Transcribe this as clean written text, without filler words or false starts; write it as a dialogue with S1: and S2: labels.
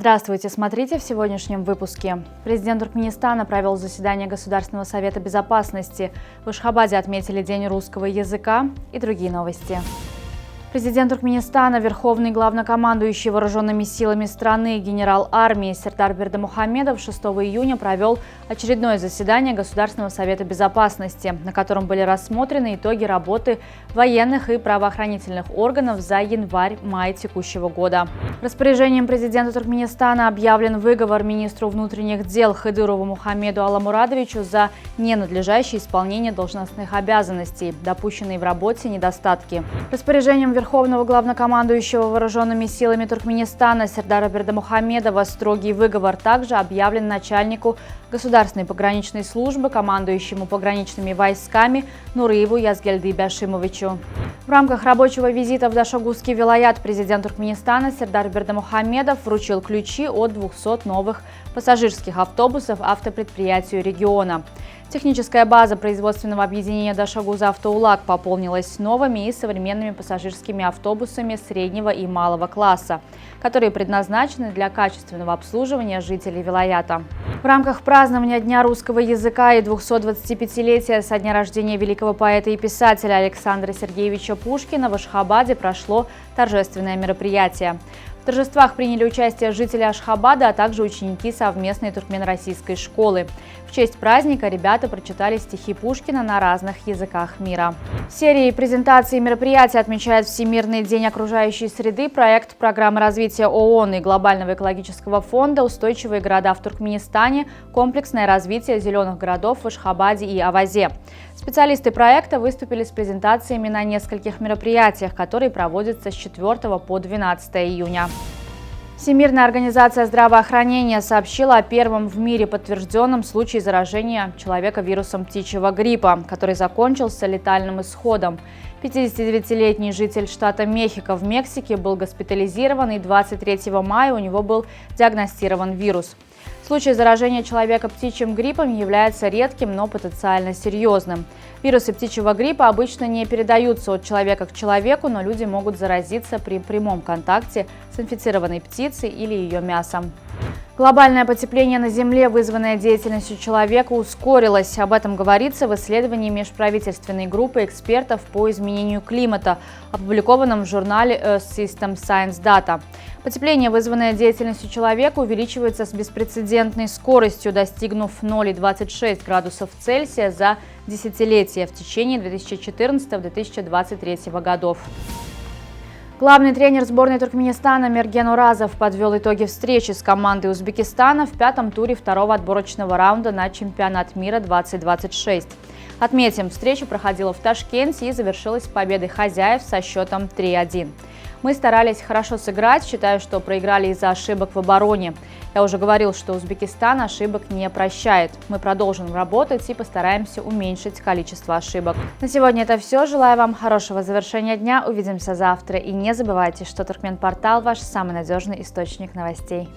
S1: Здравствуйте, смотрите в сегодняшнем выпуске. Президент Туркменистана провел заседание Государственного совета безопасности. В Ашхабаде отметили День русского языка и другие новости. Президент Туркменистана, верховный главнокомандующий вооруженными силами страны, генерал армии Сердар Бердымухамедов 6 июня провел очередное заседание Государственного совета безопасности, на котором были рассмотрены итоги работы военных и правоохранительных органов за январь-май текущего года. Распоряжением президента Туркменистана объявлен выговор министру внутренних дел Хыдырову Мухаммеду Аламурадовичу за ненадлежащее исполнение должностных обязанностей, допущенные в работе недостатки. Распоряжением верховного главнокомандующего вооруженными силами Туркменистана Сердара Бердымухамедова строгий выговор также объявлен начальнику Государственной пограничной службы, командующему пограничными войсками Нуриеву Язгельды Бяшимовичу. В рамках рабочего визита в Дашогузский вилаят президент Туркменистана Сердар Бердымухамедов вручил ключи от 200 новых пассажирских автобусов автопредприятию региона. Техническая база производственного объединения Дашогуз-Автоулак пополнилась новыми и современными пассажирскими автобусами среднего и малого класса, которые предназначены для качественного обслуживания жителей вилаята. В рамках празднования Дня русского языка и 225-летия со дня рождения великого поэта и писателя Александра Сергеевича Пушкина в Ашхабаде прошло торжественное мероприятие. В торжествах приняли участие жители Ашхабада, а также ученики совместной туркмено-российской школы. В честь праздника ребята прочитали стихи Пушкина на разных языках мира. Серией презентаций и мероприятий отмечает Всемирный день окружающей среды проект программы развития ООН и Глобального экологического фонда «Устойчивые города в Туркменистане. Комплексное развитие зеленых городов в Ашхабаде и Авазе». Специалисты проекта выступили с презентациями на нескольких мероприятиях, которые проводятся с 4 по 12 июня. Всемирная организация здравоохранения сообщила о первом в мире подтвержденном случае заражения человека вирусом птичьего гриппа, который закончился летальным исходом. 59-летний житель штата Мехико в Мексике был госпитализирован, и 23 мая у него был диагностирован вирус. Случай заражения человека птичьим гриппом является редким, но потенциально серьезным. Вирусы птичьего гриппа обычно не передаются от человека к человеку, но люди могут заразиться при прямом контакте с инфицированной птицей или ее мясом. Глобальное потепление на Земле, вызванное деятельностью человека, ускорилось. Об этом говорится в исследовании межправительственной группы экспертов по изменению климата, опубликованном в журнале Earth System Science Data. Потепление, вызванное деятельностью человека, увеличивается с беспрецедентной скоростью, достигнув 0,26 градусов Цельсия за десятилетие в течение 2014-2023 годов. Главный тренер сборной Туркменистана Мерген Уразов подвел итоги встречи с командой Узбекистана в пятом туре второго отборочного раунда на чемпионат мира 2026. Отметим, встреча проходила в Ташкенте и завершилась победой хозяев со счетом 3-1. Мы старались хорошо сыграть, считаю, что проиграли из-за ошибок в обороне. Я уже говорил, что Узбекистан ошибок не прощает. Мы продолжим работать и постараемся уменьшить количество ошибок. На сегодня это все. Желаю вам хорошего завершения дня. Увидимся завтра. И не забывайте, что Туркменпортал – ваш самый надежный источник новостей.